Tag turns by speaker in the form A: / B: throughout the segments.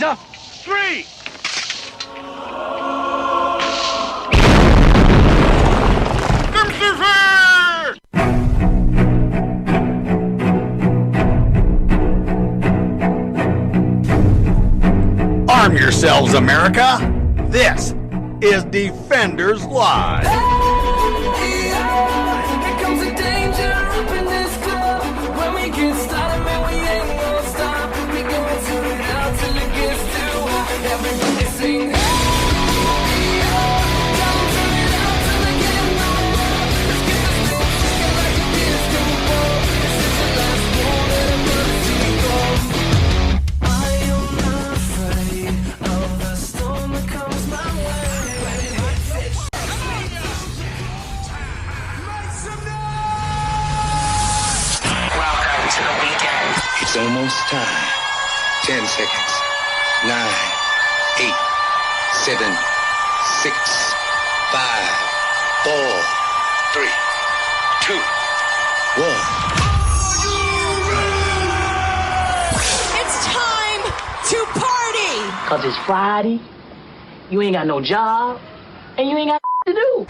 A: 2, 3.
B: Arm yourselves, America. This is Defenders Live.
C: It's almost time. 10 seconds. 9, 8, 7, 6, 5, 4, 3, 2, 1.
D: It's time to party!
E: 'Cause it's Friday, you ain't got no job, and you ain't got to do.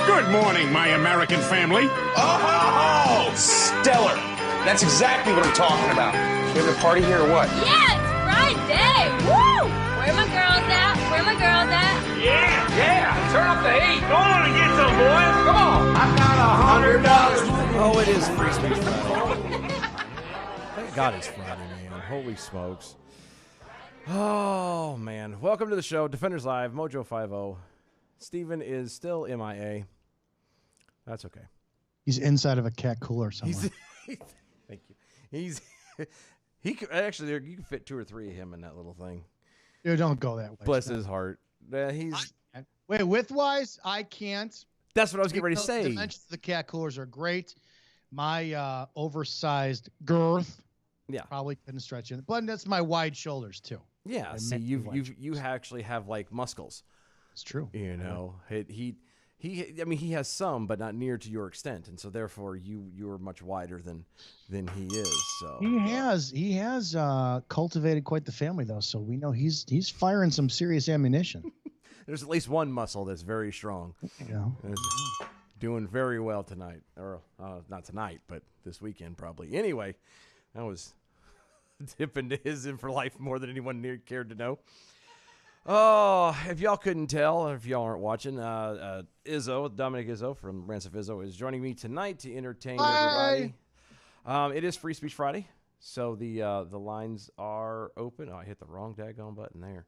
F: Good morning, my American family.
G: Oh, stellar. That's exactly what I'm talking about. You having a party here or what?
H: Yeah, it's Friday. Woo! Where my girls at? Where my girls at?
A: Yeah. Turn up the heat. Go on and get some, boys. Come on. I got $100.
I: Oh, it is Free Speech Friday. Thank God it's Friday, man. Holy smokes. Oh, man. Welcome to the show. Defenders Live, Mojo 50. Steven is still MIA. That's okay.
J: He's inside of a cat cooler somewhere.
I: Thank you. He could, actually, you can fit 2 or 3 of him in that little thing.
J: Dude, don't go that way.
I: Bless his heart.
J: Wait, width-wise, I can't.
I: That's what I was getting ready to say.
J: The dimensions of the cat coolers are great. My oversized girth, probably couldn't stretch in. But that's my wide shoulders too.
I: Yeah, see, you actually have like muscles.
J: It's true.
I: You know, he has some, but not near to your extent, and so therefore you're much wider than he is. So
J: he has cultivated quite the family though, so we know he's firing some serious ammunition.
I: There's at least one muscle that's very strong.
J: Yeah,
I: doing very well tonight, or not tonight, but this weekend probably. Anyway, I was dipping to his in for life more than anyone cared to know. Oh, if y'all couldn't tell, or if y'all aren't watching, Izzo, Dominic Izzo from Rants of Izzo is joining me tonight to entertain everybody. It is Free Speech Friday, so the lines are open. Oh, I hit the wrong daggone button there.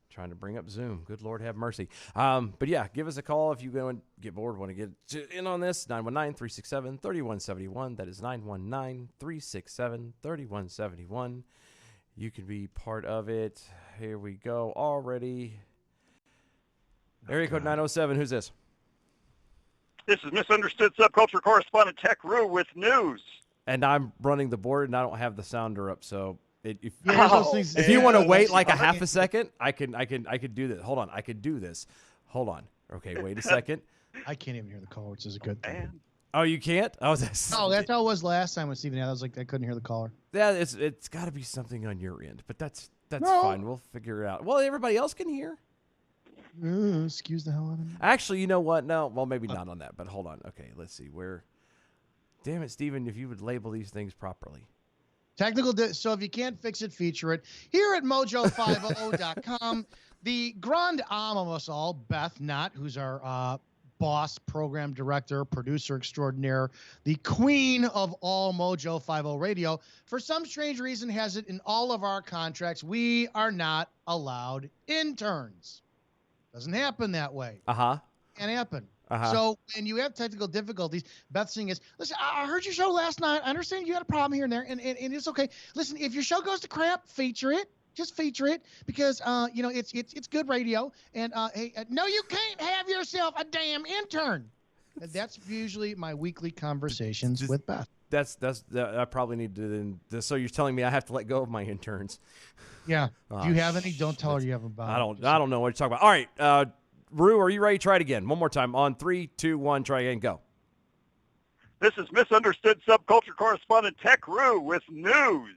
I: Trying to bring up Zoom. Good Lord have mercy. But yeah, give us a call if you go and get bored, want to get in on this. 919-367-3171. That is 919-367-3171. You can be part of it. Here we go already. Area code 907. Who's this?
K: This is Misunderstood Subculture Correspondent Tech Rue with news.
I: And I'm running the board, and I don't have the sounder up, so if
J: you
I: want to wait like a half a second, I could do this. Hold on, I could do this. Hold on. Okay, wait a second.
J: I can't even hear the call, which is a good thing.
I: Oh, you can't? Oh,
J: that's how it was last time with Steven. I was like, I couldn't hear the caller.
I: Yeah, it's got to be something on your end, but that's fine. We'll figure it out. Well, everybody else can hear.
J: Excuse the hell out of me.
I: Actually, you know what? No, well, maybe not on that, but hold on. Okay, let's see. Damn it, Steven, if you would label these things properly.
J: Technical, so if you can't fix it, feature it. Here at mojo50.com, the grand âme of us all, Beth Knott, who's our boss, program director, producer extraordinaire, the queen of all Mojo 50 radio, for some strange reason has it in all of our contracts, we are not allowed interns. Doesn't happen that way. Can't happen. So when you have technical difficulties, Beth's thing is, listen, I heard your show last night. I understand you had a problem here and there, and it's okay. Listen, if your show goes to crap, feature it. Just feature it because it's good radio. And hey, no, you can't have yourself a damn intern. That's usually my weekly conversations with Beth.
I: I probably need to. So you're telling me I have to let go of my interns?
J: Yeah. Do you have any? Don't tell her you have them.
I: I don't know what you're talking about. All right, Rue, are you ready? Try it again. One more time. On 3, 2, 1. Try again. Go.
K: This is Misunderstood Subculture Correspondent Tech Rue with news.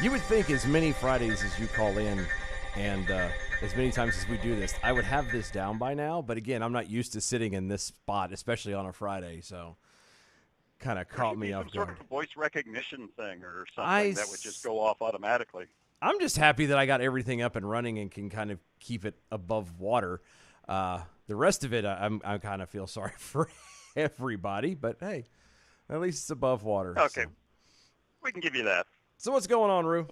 I: You would think as many Fridays as you call in and as many times as we do this, I would have this down by now. But again, I'm not used to sitting in this spot, especially on a Friday. So kind of caught me off guard.
K: Some sort of voice recognition thing or something that would just go off automatically.
I: I'm just happy that I got everything up and running and can kind of keep it above water. The rest of it, I kind of feel sorry for everybody. But, hey, at least it's above water.
K: Okay.
I: So.
K: We can give you that.
I: So what's going on, Rue?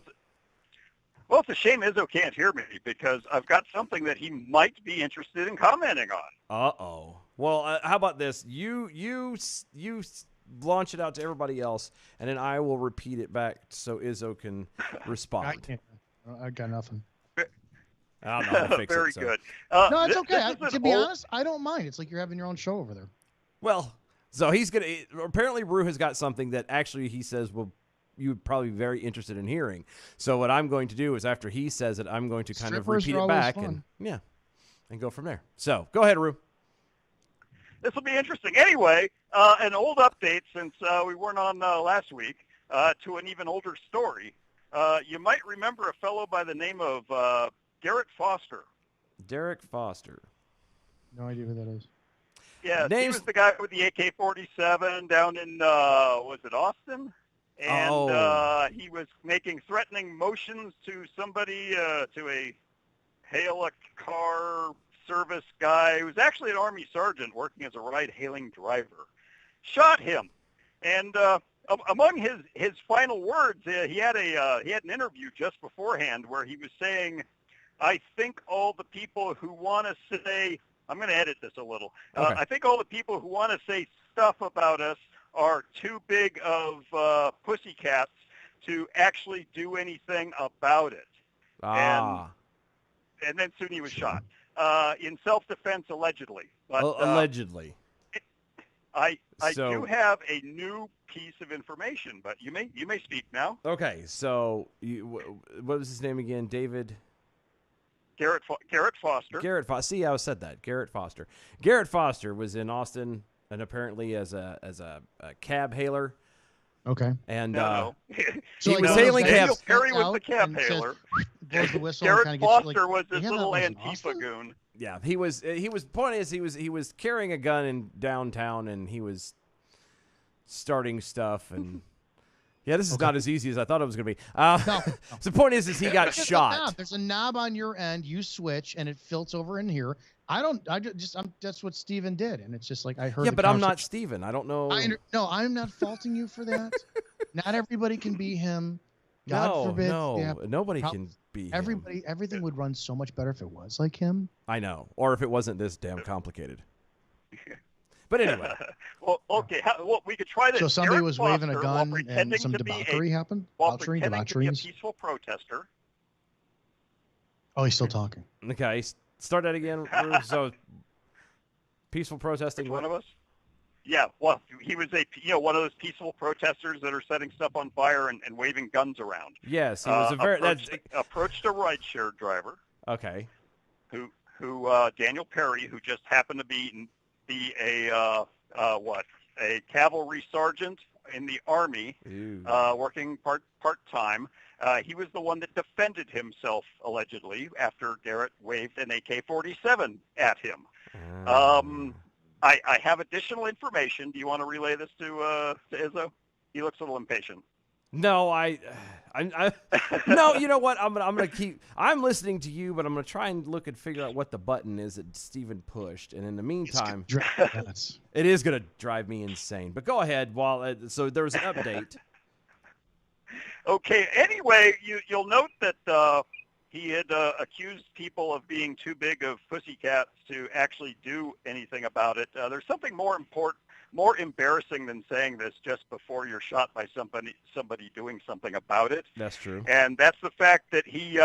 K: Well, it's a shame Izzo can't hear me because I've got something that he might be interested in commenting on.
I: Uh-oh. Well, how about this? You launch it out to everybody else, and then I will repeat it back so Izzo can respond.
J: I can't. I got nothing.
I: I don't know how to fix
K: Very
I: it.
K: good.
J: No, it's okay. To be honest, I don't mind. It's like you're having your own show over there.
I: Well, so he's going to – apparently Rue has got something that actually he says you would probably be very interested in hearing. So what I'm going to do is after he says it, I'm going to kind of repeat it back and go from there. So go ahead, Rue.
K: This will be interesting. Anyway, an old update since we weren't on last week to an even older story. You might remember a fellow by the name of Garrett Foster.
I: Derek Foster.
J: No idea who that is.
K: Yeah, he was the guy with the AK-47 down in, was it Austin? And he was making threatening motions to somebody, to hail a car service guy who was actually an Army sergeant working as a ride-hailing driver. Shot him. And among his final words, he had an interview just beforehand where he was saying, I think all the people who want to say, I'm going to edit this a little.
I: Okay.
K: I think all the people who want to say stuff about us are too big of pussycats to actually do anything about it. And then soon he was shot. In self-defense, allegedly. But,
I: allegedly.
K: I do have a new piece of information, but you may speak now.
I: Okay, so what was his name again? David?
K: Garrett Foster.
I: Garrett Foster. See, I said that. Garrett Foster. Garrett Foster was in Austin, and apparently as a cab hailer.
J: Okay.
I: And
K: no.
I: he was hailing cabs.
K: Perry was the cab hailer. Garrett Foster was this little Antifa goon.
I: Yeah, he was. Point is, he was carrying a gun in downtown, and he was starting stuff. And yeah, this is not as easy as I thought it was going to be. No. So the point is he got shot.
J: There's a knob on your end. You switch, and it filts over in here. That's what Steven did, and it's just like I heard.
I: Yeah, but I'm not Steven. I don't know.
J: No, I'm not faulting you for that. Not everybody can be him. God forbid.
I: No, nobody can be him.
J: Everything would run so much better if it was like him.
I: I know, or if it wasn't this damn complicated. But anyway.
K: Well, okay. We could try this.
J: So somebody was waving a gun and some debauchery happened?
K: While pretending to be a peaceful protester.
J: Oh, he's still talking.
I: Okay, start that again. So, peaceful protesting.
K: One of us? Yeah, well, he was one of those peaceful protesters that are setting stuff on fire and waving guns around.
I: Yes, he was
K: approached a rideshare driver.
I: Okay.
K: Who Daniel Perry, who just happened to be a cavalry sergeant in the Army, working part-time. He was the one that defended himself, allegedly, after Garrett waved an AK-47 at him. I have additional information. Do you want to relay this to Izzo? He looks a little impatient.
I: No, no. You know what? I'm listening to you, but I'm gonna try and look and figure out what the button is that Steven pushed. And in the meantime, it is gonna drive me insane. But go ahead. So there was an update.
K: Okay. Anyway, you'll note that he had accused people of being too big of pussycats to actually do anything about it. There's something more embarrassing than saying this just before you're shot by somebody doing something about it.
I: That's true.
K: And that's the fact that he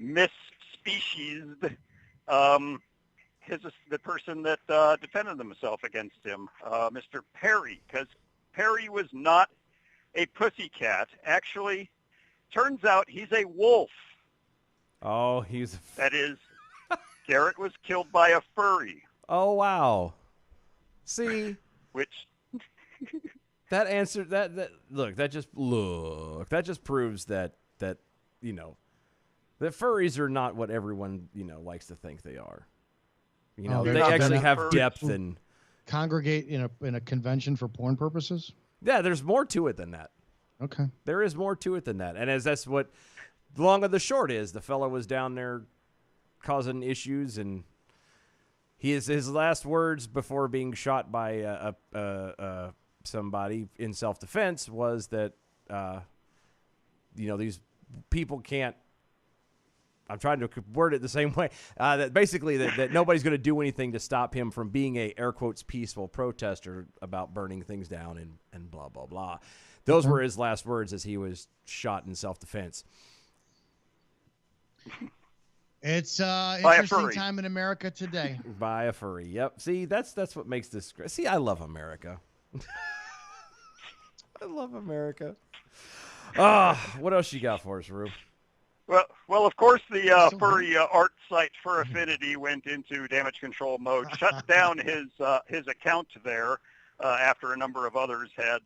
K: misspeciesed the person that defended himself against him, Mr. Perry, because Perry was not a pussycat. Actually, turns out he's a wolf.
I: Oh,
K: That is, Garrett was killed by a furry.
I: Oh, wow. See?
K: Which
I: that answer that just proves that that, that furries are not what everyone, likes to think they are. They actually have depth and
J: congregate in a convention for porn purposes.
I: Yeah, there's more to it than that.
J: Okay.
I: There is more to it than that. And as that's what the long of the short is, the fella was down there causing issues, and his last words before being shot by somebody in self-defense was that, these people can't, I'm trying to word it the same way, that basically that nobody's going to do anything to stop him from being a, air quotes, peaceful protester about burning things down and blah, blah, blah. Those were his last words as he was shot in self-defense.
J: It's interesting time in America today.
I: By a furry. Yep. See, that's what makes this. See, I love America. I love America. What else you got for us, Rube?
K: Well, of course, the furry art site Fur Affinity went into damage control mode, shut down his account there after a number of others had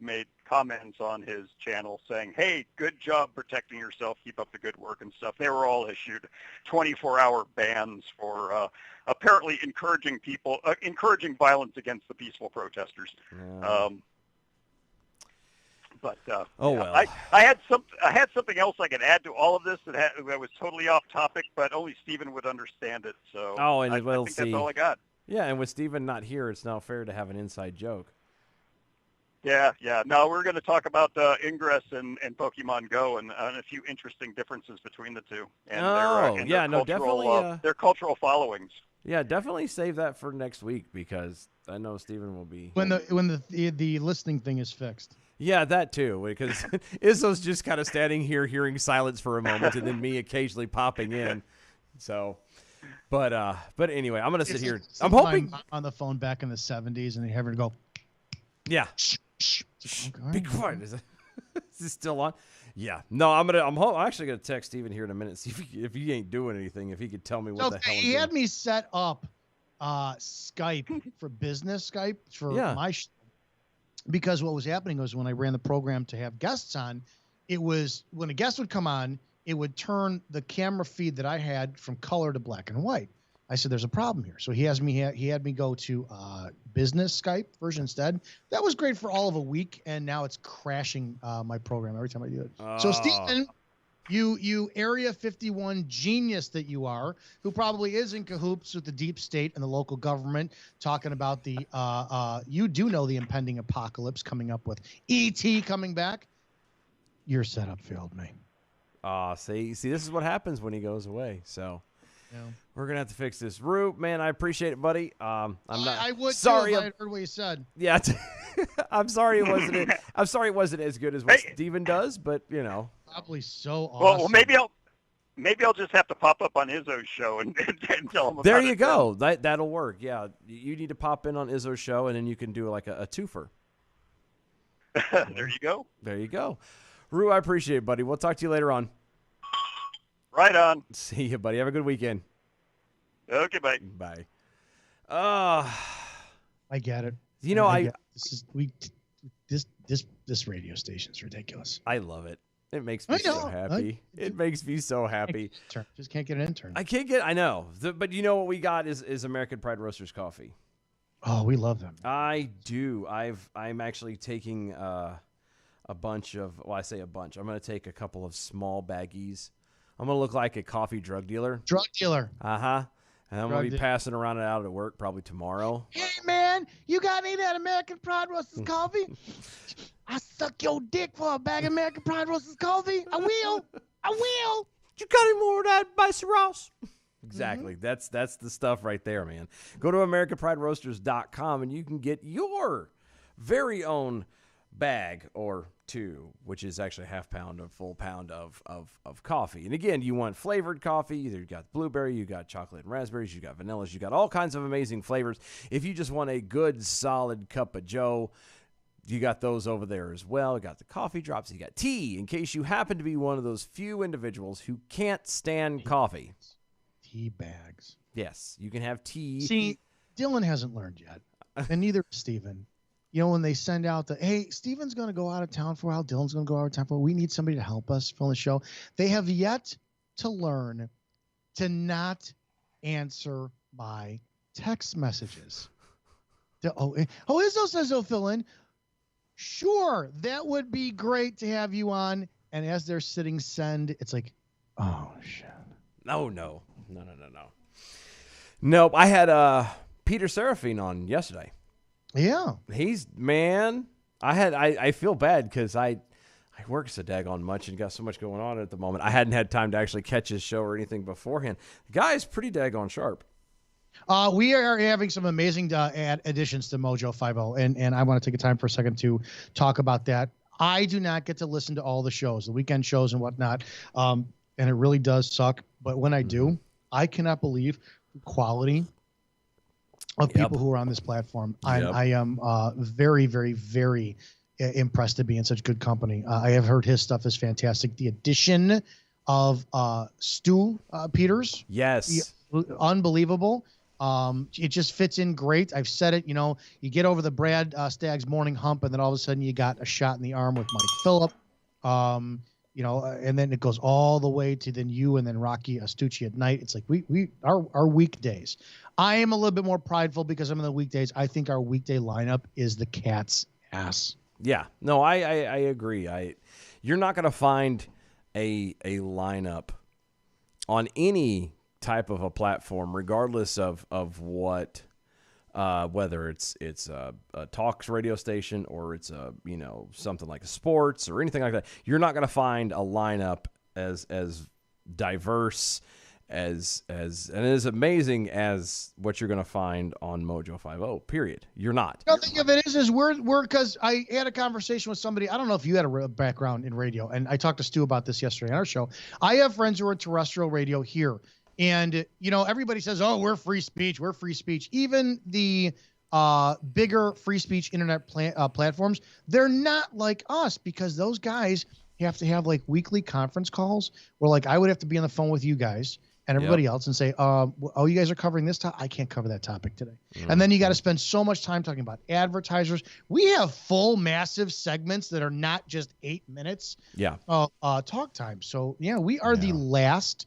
K: made comments on his channel saying, "Hey, good job protecting yourself. Keep up the good work," and stuff. They were all issued 24-hour bans for apparently encouraging violence against the peaceful protesters.
I: Yeah.
K: But
I: well.
K: I had something else I could add to all of this that was totally off topic, but only Stephen would understand it. So I think that's all I got.
I: Yeah, and with Stephen not here, it's now fair to have an inside joke.
K: Yeah. No, we're going to talk about Ingress and Pokemon Go and a few interesting differences between the two. And their cultural followings.
I: Yeah, definitely save that for next week because I know Stephen will be
J: when the listening thing is fixed.
I: Yeah, that too, because Izzo's just kind of standing here hearing silence for a moment and then me occasionally popping in. So, but anyway, I'm going to sit here. I'm hoping
J: on the phone back in the 70s and they have her go.
I: Yeah. Shh, be quiet. Is this still on? Yeah. No, I'm actually going to text Steven here in a minute, see if he ain't doing anything, if he could tell me what the hell
J: he had me set up Skype for business Skype for my show. Because what was happening was when I ran the program to have guests on, it was when a guest would come on, it would turn the camera feed that I had from color to black and white. I said, "There's a problem here." So he had me go to business Skype version instead. That was great for all of a week, and now it's crashing my program every time I do it. So Stephen, you Area 51 genius that you are, who probably is in cahoots with the deep state and the local government, talking about the you do know the impending apocalypse coming up with E.T. coming back. Your setup failed me.
I: See, this is what happens when he goes away. So we're gonna have to fix this. Rube, man, I appreciate it, buddy. I'm not.
J: I would
I: sorry.
J: Too if I heard what you said.
I: Yeah, I'm sorry it wasn't. I'm sorry it wasn't as good as what Steven does, but
J: probably so awesome.
K: Well, maybe I'll just have to pop up on Izzo's show and tell him about it.
I: There you go. That'll work. Yeah, you need to pop in on Izzo's show, and then you can do like a twofer.
K: There you go.
I: There you go. Rue, I appreciate it, buddy. We'll talk to you later on.
K: Right on.
I: See you, buddy. Have a good weekend.
K: Okay, bye.
I: Bye.
J: I get it. This radio station's ridiculous.
I: I love it. It makes me so happy. It makes me so happy.
J: Just can't get an intern.
I: I know. But you know what we got is American Pride Roasters coffee.
J: Oh, we love them.
I: I do. I'm actually taking a bunch of. Well, I say a bunch. I'm going to take a couple of small baggies. I'm going to look like a coffee drug dealer.
J: Drug dealer.
I: Uh-huh. And I'm going to be passing around it out at work probably tomorrow.
J: Hey, man, you got any of that American Pride Roasters coffee? I suck your dick for a bag of American Pride Roasters coffee. I will.
I: You got any more of that, Vice Ross? Exactly. Mm-hmm. That's the stuff right there, man. Go to AmericanPrideRoasters.com and you can get your very own bag or two, which is actually a half pound or full pound of coffee. And again, you want flavored coffee. You got blueberry, you got chocolate and raspberries, you got vanillas, you got all kinds of amazing flavors. If you just want a good, solid cup of joe, you got those over there as well. You got the coffee drops, you got tea, in case you happen to be one of those few individuals who can't stand coffee.
J: Tea bags.
I: Yes, you can have tea.
J: See, Dylan hasn't learned yet, and neither has Steven. when they send out hey, Steven's going to go out of town for a while, Dylan's going to go out of town for a while, we need somebody to help us film the show. They have yet to learn to not answer my text messages. Izzo says he'll fill in. Sure, that would be great to have you on. And as they're sitting send, it's like, oh, shit.
I: No. Nope, I had Peter Serafine on yesterday.
J: Yeah.
I: I feel bad because I work so daggone much and got so much going on at the moment. I hadn't had time to actually catch his show or anything beforehand. The guy's pretty daggone sharp.
J: We are having some amazing additions to Mojo 50, and I want to take a time for a second to talk about that. I do not get to listen to all the shows, the weekend shows and whatnot, and it really does suck. But when I do, I cannot believe the quality of people who are on this platform. I am very, very, very impressed to be in such good company. I have heard his stuff is fantastic. The addition of Stu Peters,
I: yes,
J: unbelievable. It just fits in great. I've said it. You get over the Brad Staggs morning hump, and then all of a sudden you got a shot in the arm with Mike Phillip. And then it goes all the way to then you and then Rocky Astucci at night. It's like our weekdays. I am a little bit more prideful because I'm in the weekdays. I think our weekday lineup is the cat's ass.
I: Yeah, no, I agree. You're not going to find a lineup on any type of a platform, regardless of what, whether it's a talks radio station or it's something like sports or anything like that. You're not going to find a lineup as diverse and as amazing as what you're going to find on Mojo 50. Period. You're not.
J: The thing of it is we're because I had a conversation with somebody. I don't know if you had a background in radio, and I talked to Stu about this yesterday on our show. I have friends who are in terrestrial radio here. And, everybody says, oh, we're free speech. We're free speech. Even the bigger free speech internet platforms, they're not like us because those guys have to have like weekly conference calls where like I would have to be on the phone with you guys and everybody else and say, oh, you guys are covering this topic. I can't cover that topic today. Mm-hmm. And then you got to spend so much time talking about advertisers. We have full, massive segments that are not just 8 minutes talk time. So, we are the last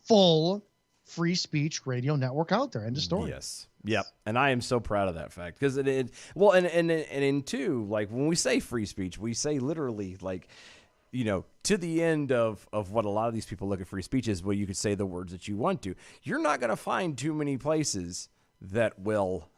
J: full free speech radio network out there. End of story.
I: Yes. Yep. And I am so proud of that fact because and two, like when we say free speech, we say literally like, to the end of what a lot of these people look at free speech is where you could say the words that you want to. You're not going to find too many places that will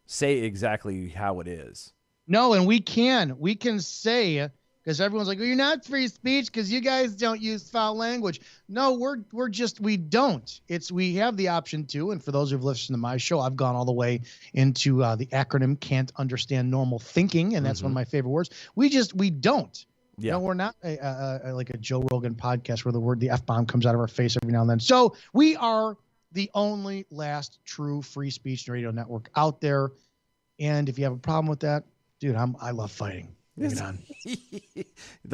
I: say exactly how it is.
J: No, and we can say, because everyone's like, well, you're not free speech because you guys don't use foul language. No, we don't. We have the option to. And for those who've listened to my show, I've gone all the way into the acronym can't understand normal thinking. And that's one of my favorite words. We don't. Yeah. We're not like a Joe Rogan podcast where the F-bomb comes out of our face every now and then. So we are the only last true free speech radio network out there. And if you have a problem with that, dude, I love fighting. Bring it on.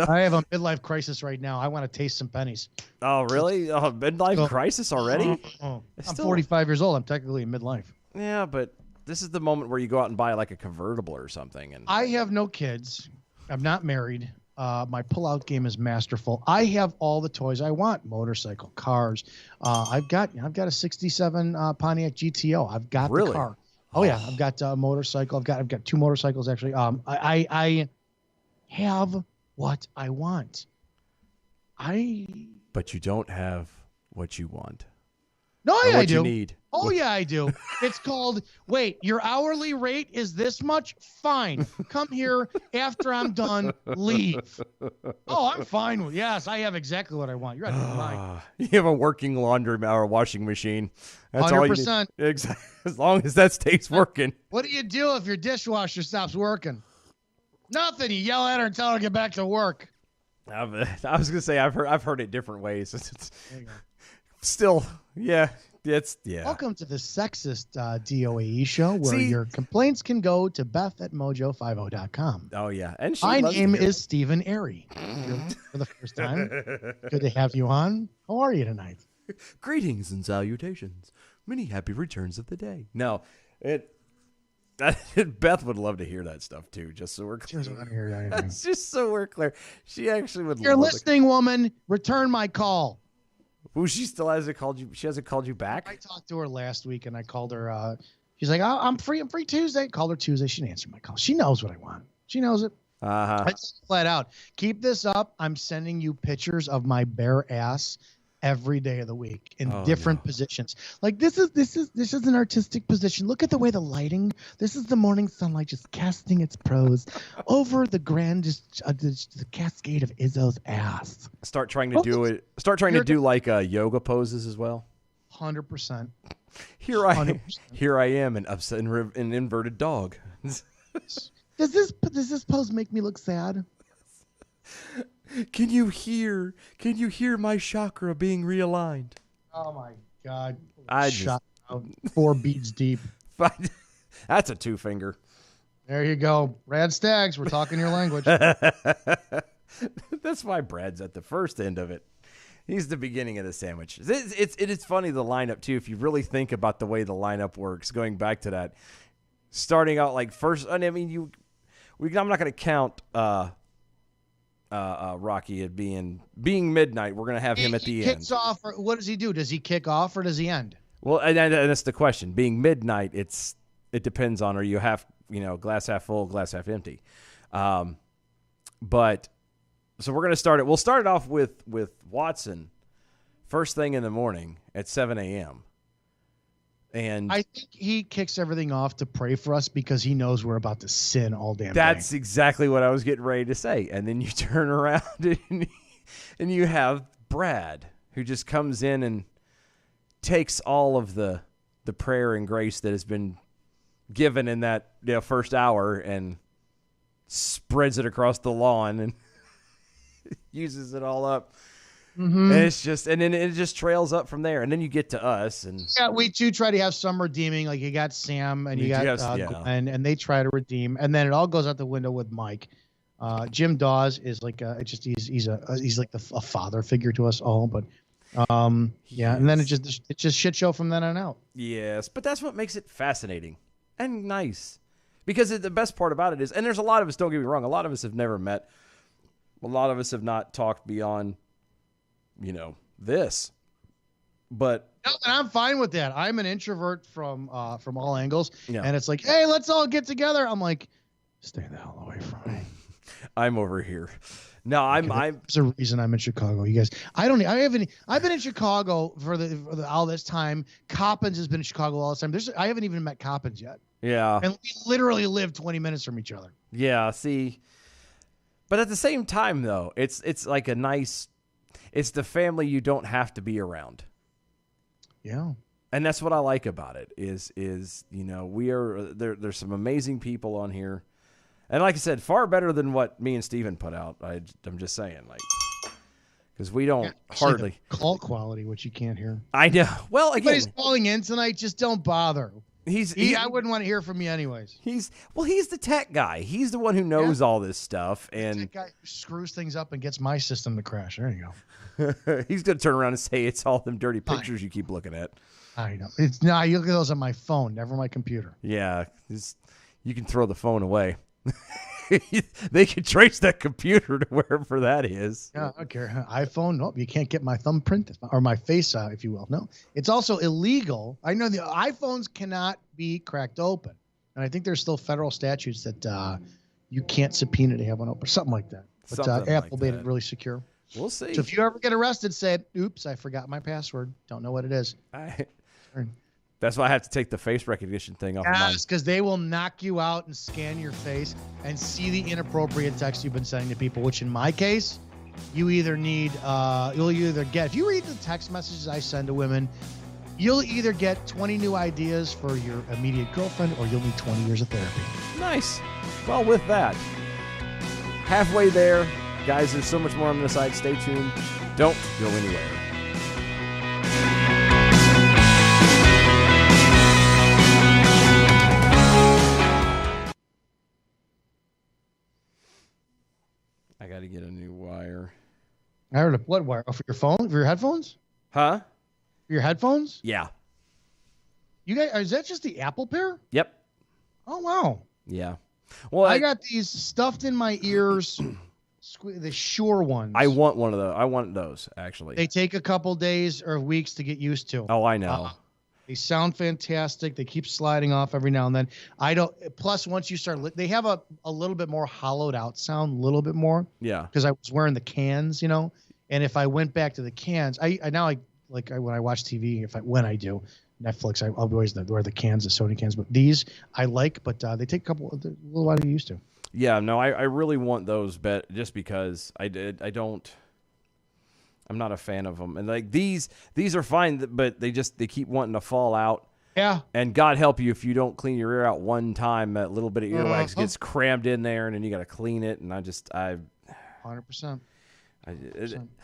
J: I have a midlife crisis right now. I want to taste some pennies.
I: Oh, really? Oh, midlife crisis already?
J: I'm 45 years old. I'm technically in midlife.
I: Yeah, but this is the moment where you go out and buy like a convertible or something. And
J: I have no kids. I'm not married. My pullout game is masterful. I have all the toys I want: motorcycle, cars. I've got a '67 Pontiac GTO. I've got the car. Oh yeah, I've got a motorcycle. I've got two motorcycles actually. I have what I want.
I: But you don't have what you want.
J: No, yeah, I do.
I: You need.
J: Oh, yeah, I do. It's called, wait, your hourly rate is this much? Fine. Come here after I'm done. Leave. Oh, I'm fine with yes, I have exactly what I want. You're out of your mind.
I: You have a working laundry or washing machine. That's 100%. All you need. Exactly. As long as that stays working.
J: What do you do if your dishwasher stops working? Nothing. You yell at her and tell her to get back to work.
I: I was gonna say I've heard it different ways. There you go. Still, yeah.
J: Welcome to the sexist DOAE show where your complaints can go to Beth@mojo50.com.
I: Oh yeah, and
J: my name is Stephen Airy. For the first time, good to have you on. How are you tonight?
I: Greetings and salutations. Many happy returns of the day. No, Beth would love to hear that stuff too, just so we're clear.
J: She doesn't want to hear anything.
I: Just so we're clear. She actually would
J: You're
I: love
J: listening, woman. Return my call.
I: Well, she still hasn't called you. She hasn't called you back?
J: I talked to her last week, and I called her. She's like, oh, I'm free Tuesday. Called her Tuesday. She didn't answer my call. She knows what I want. She knows it.
I: Uh-huh.
J: I just flat out. Keep this up. I'm sending you pictures of my bare ass every day of the week in different positions. Like this is an artistic position. Look at the way the lighting. This is the morning sunlight just casting its prose over the the cascade of Izzo's ass.
I: Start trying to do it. Start trying to do like yoga poses as well.
J: 100%.
I: Here I am, an inverted dog.
J: Does this pose make me look sad?
I: Can you hear my chakra being realigned?
J: Oh my God!
I: I
J: shot out 4 beats deep.
I: That's a 2-finger.
J: There you go, Brad Staggs. We're talking your language.
I: That's why Brad's at the first end of it. He's the beginning of the sandwich. It is funny, the lineup too. If you really think about the way the lineup works, going back to that, starting out like first. I mean, I'm not going to count Rocky at being midnight. We're going to have him at the end.
J: Kicks off. Or what does he do? Does he kick off or does he end?
I: Well, and that's the question. Being midnight, it depends on, are you glass half full, glass half empty. But so we're going to start it. We'll start it off with Watson first thing in the morning at 7 a.m. And
J: I think he kicks everything off to pray for us because he knows we're about to sin all damn day.
I: That's exactly what I was getting ready to say. And then you turn around and you have Brad, who just comes in and takes all of the prayer and grace that has been given in that first hour and spreads it across the lawn and uses it all up. Mm-hmm. And then it just trails up from there, and then you get to us, and
J: we too try to have some redeeming. Like you got Sam and you got Glenn, and they try to redeem, and then it all goes out the window with Mike. Jim Dawes is like he's like a father figure to us all, but and then it's just shit show from then on out.
I: Yes, but that's what makes it fascinating and nice, because the best part about it is, and there's a lot of us. Don't get me wrong, a lot of us have never met, a lot of us have not talked beyond. This, but
J: and I'm fine with that. I'm an introvert from all angles, and it's like, hey, let's all get together. I'm like, stay the hell away from me.
I: I'm over here. No, I'm.
J: There's a reason I'm in Chicago. You guys, I've been in Chicago for all this time. Coppins has been in Chicago all this time. I haven't even met Coppins yet.
I: Yeah,
J: and we literally live 20 minutes from each other.
I: Yeah, see, but at the same time, though, it's like a nice. It's the family you don't have to be around.
J: Yeah.
I: And that's what I like about it is we are there's some amazing people on here. And like I said, far better than what me and Steven put out. I'm just saying, like, because we don't hardly
J: call quality, which you can't hear.
I: I know. Well, again,
J: he's calling in tonight. Just don't bother. I wouldn't want to hear from you anyways.
I: He's the tech guy. He's the one who knows all this stuff, and
J: the tech guy who screws things up and gets my system to crash. There you go.
I: He's gonna turn around and say it's all them dirty pictures you keep looking at.
J: I know. You look at those on my phone, never my computer.
I: Yeah, you can throw the phone away. They can trace that computer to wherever that is.
J: Yeah, I don't care. iPhone, nope, you can't get my thumbprint or my face, if you will. No, it's also illegal. I know the iPhones cannot be cracked open, and I think there's still federal statutes that you can't subpoena to have one open, something like that. But Apple made it really secure.
I: We'll see.
J: So if you ever get arrested, say, "Oops, I forgot my password. Don't know what it is."
I: That's why I have to take the face recognition thing off of mine.
J: Yes, because they will knock you out and scan your face and see the inappropriate text you've been sending to people, which in my case, you'll either get, if you read the text messages I send to women, you'll either get 20 new ideas for your immediate girlfriend or you'll need 20 years of therapy.
I: Nice. Well, with that, halfway there, guys, there's so much more on the side. Stay tuned. Don't go anywhere. I got to get a new wire.
J: I heard what wire? Oh, for your phone? For your headphones?
I: Huh?
J: For your headphones?
I: Yeah.
J: You guys, is that just the Apple pair?
I: Yep.
J: Oh, wow.
I: Yeah. Well,
J: I got these stuffed in my ears, the Shure ones.
I: I want one of those. I want those, actually.
J: They take a couple days or weeks to get used to.
I: Oh, I know.
J: They sound fantastic. They keep sliding off every now and then. Plus, once you start, they have a little bit more hollowed out sound, a little bit more.
I: Yeah.
J: Because I was wearing the cans, and if I went back to the cans, when I watch TV, when I do Netflix, I'll always wear the cans, the Sony cans. But these I like, but they take a little while to get used to.
I: Yeah, no, I really want those, just because I'm not a fan of them, and like these are fine, but they keep wanting to fall out.
J: Yeah.
I: And God help you if you don't clean your ear out one time, that little bit of earwax gets crammed in there, and then you got to clean it. And
J: 100%.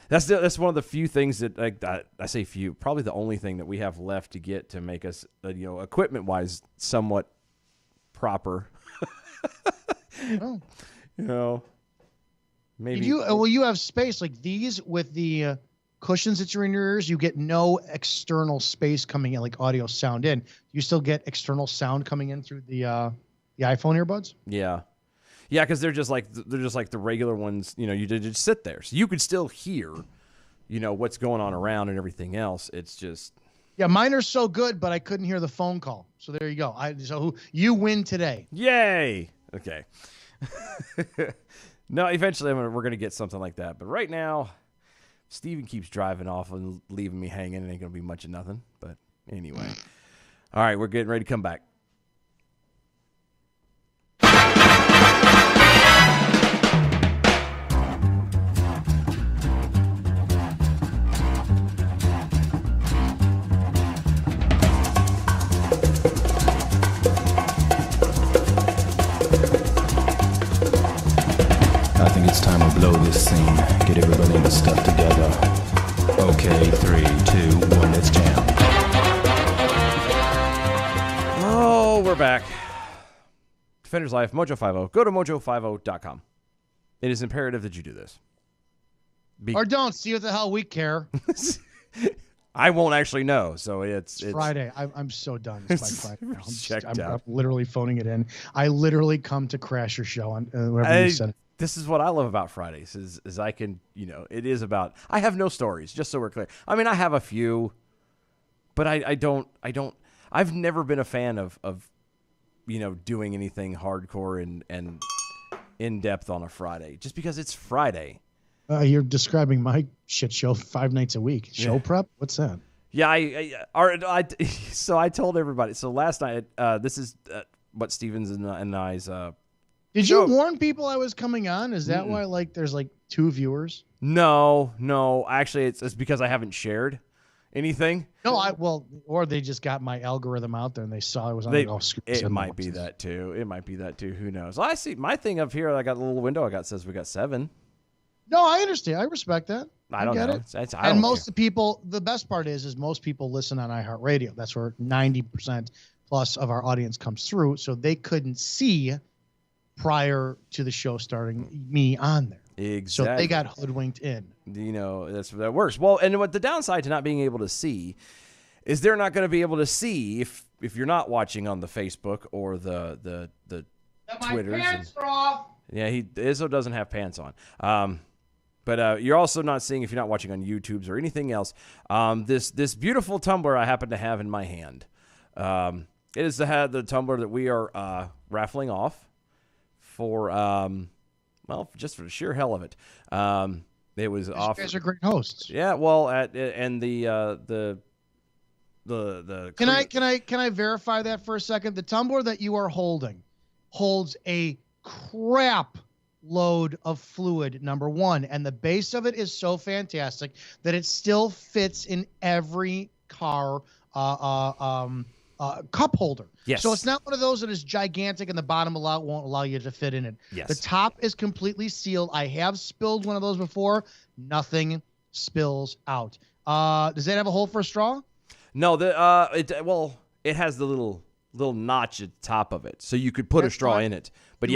I: That's one of the few things that I say few, probably the only thing that we have left to get to make us equipment wise somewhat proper. Maybe
J: you have space like these with the cushions that are in your ears. You get no external space coming in, like audio sound in. You still get external sound coming in through the iPhone earbuds.
I: Yeah, because they're just like the regular ones. You just sit there, so you could still hear, what's going on around and everything else. It's just
J: mine are so good, but I couldn't hear the phone call. So there you go. So you win today.
I: Yay! Okay. No, eventually we're going to get something like that. But right now, Steven keeps driving off and leaving me hanging. It ain't going to be much of nothing. But anyway. All right, we're getting ready to come back.
L: I think it's time to blow this scene. Get everybody in the stuff together. Okay, 3, 2, 1, let's jam.
I: Oh, we're back. Defenders Life, Mojo50. Go to mojo50.com. It is imperative that you do this.
J: Or don't. See what the hell we care.
I: I won't actually know, so it's
J: Friday. I'm so done. It's by Friday now. I'm
I: out.
J: literally phoning it in. I literally come to crash your show on wherever you said it.
I: This is what I love about Fridays is I can, it is about, I have no stories, just so we're clear. I mean, I have a few, but I've never been a fan of doing anything hardcore and in depth on a Friday, just because it's Friday.
J: You're describing my shit show 5 nights a week. Show prep? What's that?
I: Yeah, so I told everybody. So last night, this is what Stevens and I's
J: Did you warn people I was coming on? Is that why there's 2 viewers?
I: No. Actually, it's because I haven't shared anything.
J: No, or they just got my algorithm out there and they saw I was on.
I: It might be that too. Who knows? I see my thing up here. I got a little window. Says we got 7.
J: No, I understand. I respect that.
I: I don't know.
J: And most of the people, the best part is most people listen on iHeartRadio. That's where 90% plus of our audience comes through. So they couldn't see prior to the show starting me on there.
I: Exactly.
J: So they got hoodwinked in.
I: That works. Well, and what the downside to not being able to see is they're not going to be able to see if you're not watching on the Facebook or the Twitters.
J: My pants are off.
I: Yeah, Izzo doesn't have pants on. But you're also not seeing if you're not watching on YouTube's or anything else. This beautiful tumbler I happen to have in my hand. It is the tumbler that we are raffling off for just for the sheer hell of it. It was off.
J: You guys are great hosts.
I: Yeah, well, Can
J: I verify that for a second? The tumbler that you are holding holds a crap load of fluid, number one, and the base of it is so fantastic that it still fits in every car cup holder.
I: Yes.
J: So it's not one of those that is gigantic and the bottom won't allow you to fit in it.
I: Yes.
J: The top is completely sealed. I have spilled one of those before. Nothing spills out. Does that have a hole for a straw?
I: No, it has the little notch at the top of it, so you could put a straw in it. But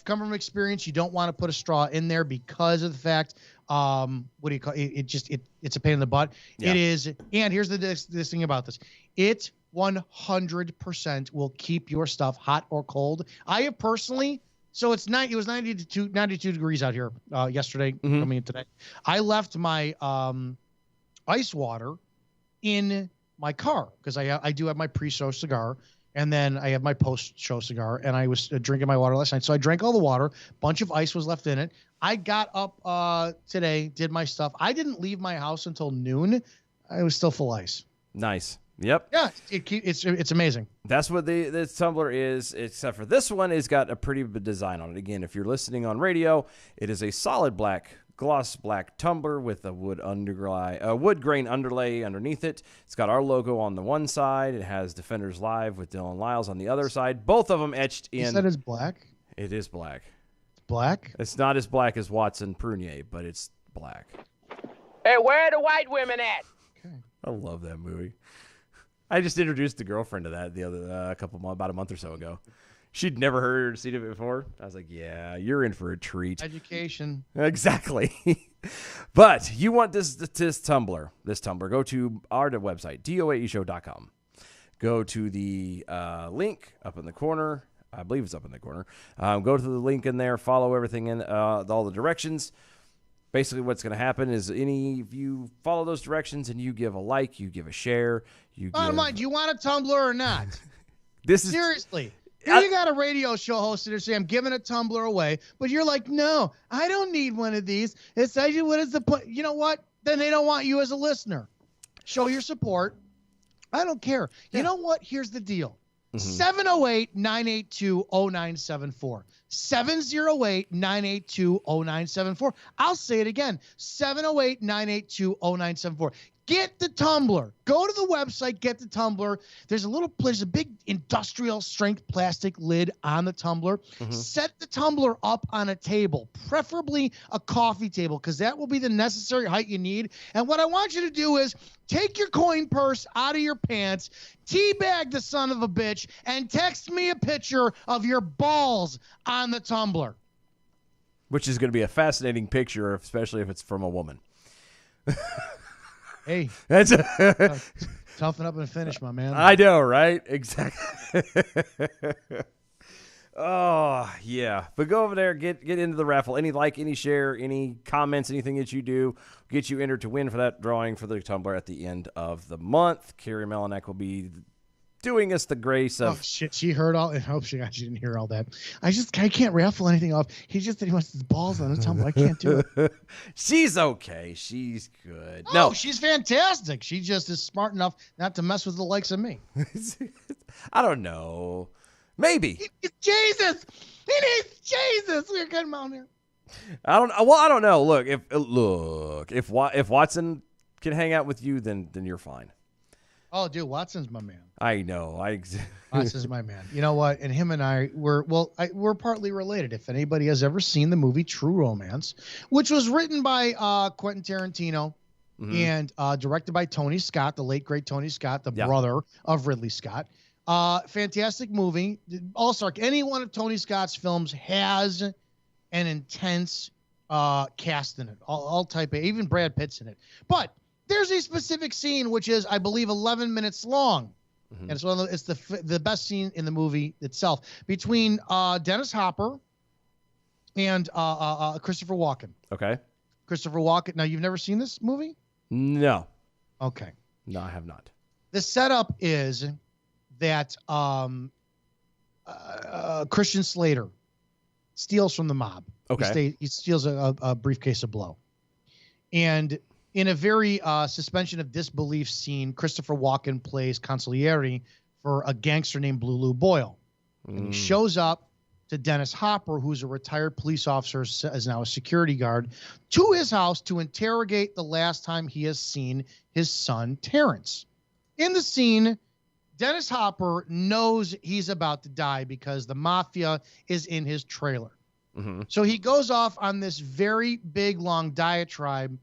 J: come from experience, you don't want to put a straw in there because of the fact, what do you call it? It's a pain in the butt.
I: Yeah.
J: It is, and here's this thing about this. It 100% will keep your stuff hot or cold. I have personally, so it was 92 degrees out here yesterday, coming in today. I left my ice water in my car because I do have my pre-show cigar, and then I have my post-show cigar, and I was drinking my water last night. So I drank all the water. Bunch of ice was left in it. I got up today, did my stuff. I didn't leave my house until noon. I was still full ice.
I: Nice. Yep.
J: Yeah, it's amazing.
I: That's what this tumbler is, except for this one has got a pretty design on it. Again, if you're listening on radio, it is a solid gloss black tumbler with a wood grain underlay underneath it. It's got our logo on the one side. It has Defenders Live with Dylan Lyles on the other side. Both of them etched in.
J: You said it's black?
I: It is black.
J: It's black?
I: It's not as black as Watson Prunier, but it's black.
E: Hey, where are the white women at?
J: Okay.
I: I love that movie. I just introduced the girlfriend to that about a month or so ago. She'd never heard or seen it before. I was like, yeah, you're in for a treat.
J: Education.
I: Exactly. But you want this tumbler, go to our website, doaeshow.com. Go to the link up in the corner. I believe it's up in the corner. Go to the link in there, follow everything in all the directions. Basically, what's going to happen is if you follow those directions and you give a like, you give a share,
J: Bottom line, do you want a tumbler or not? Seriously. You got a radio show hosted or say, I'm giving a tumbler away, but you're like, no, I don't need one of these. What is the point? You know what? Then they don't want you as a listener. Show your support. I don't care. Yeah. You know what? Here's the deal. 708-982-0974. 708-982-0974. I'll say it again. 708-982-0974. Get the tumbler. Go to the website, get the tumbler. There's a big industrial strength plastic lid on the tumbler. Set the tumbler up on a table, preferably a coffee table, because that will be the necessary height you need. And what I want you to do is take your coin purse out of your pants, teabag the son of a bitch, and text me a picture of your balls on the tumbler.
I: Which is going to be a fascinating picture, especially if it's from a woman.
J: Hey, toughen up and finish, my man.
I: I know, right? Exactly. Oh, yeah. But go over there, get into the raffle. Any like, any share, any comments, anything that you do, get you entered to win for that drawing for the tumbler at the end of the month. Carrie Melinek will be doing us the grace of...
J: Oh, shit. She heard all... I hope she didn't hear all that. I can't raffle anything off. He just said he wants his balls on the tumbler. I can't do it.
I: She's okay. She's good.
J: Oh,
I: no,
J: she's fantastic. She just is smart enough not to mess with the likes of me.
I: I don't know. Maybe.
J: It's Jesus. It is Jesus. We're good, Mount here.
I: I don't know. Look, if Watson can hang out with you, then you're fine.
J: Oh, dude, Watson's my man.
I: I know.
J: Watson's my man. You know what? And him and I we're partly related. If anybody has ever seen the movie True Romance, which was written by Quentin Tarantino and directed by Tony Scott, the late great Tony Scott, the brother of Ridley Scott. Fantastic movie. Also, any one of Tony Scott's films has an intense cast in it. All type A, even Brad Pitt's in it. But there's a specific scene which is, I believe, 11 minutes long, and it's the best scene in the movie itself between Dennis Hopper and Christopher Walken.
I: Okay.
J: Christopher Walken. Now, you've never seen this movie?
I: No.
J: Okay.
I: No, I have not.
J: The setup is that Christian Slater steals from the mob.
I: Okay.
J: He steals a briefcase of blow. And in a very suspension of disbelief scene, Christopher Walken plays consigliere for a gangster named Blue Lou Boyle. And he shows up to Dennis Hopper, who's a retired police officer, is now a security guard, to his house to interrogate the last time he has seen his son, Terrence. In the scene, Dennis Hopper knows he's about to die because the mafia is in his trailer. So he goes off on this very big, long diatribe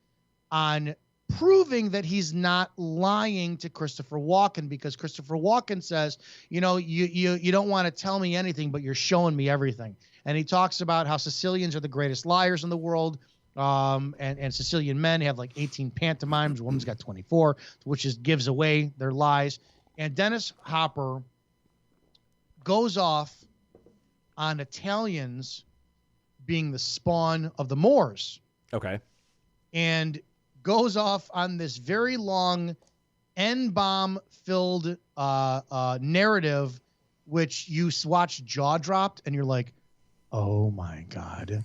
J: on proving that he's not lying to Christopher Walken, because Christopher Walken says, you don't want to tell me anything, but you're showing me everything. And he talks about how Sicilians are the greatest liars in the world. And Sicilian men have like 18 pantomimes. A woman's got 24, which gives away their lies. And Dennis Hopper goes off on Italians being the spawn of the Moors.
I: Okay.
J: And goes off on this very long N-bomb filled narrative, which you watch jaw dropped and you're like, oh my God.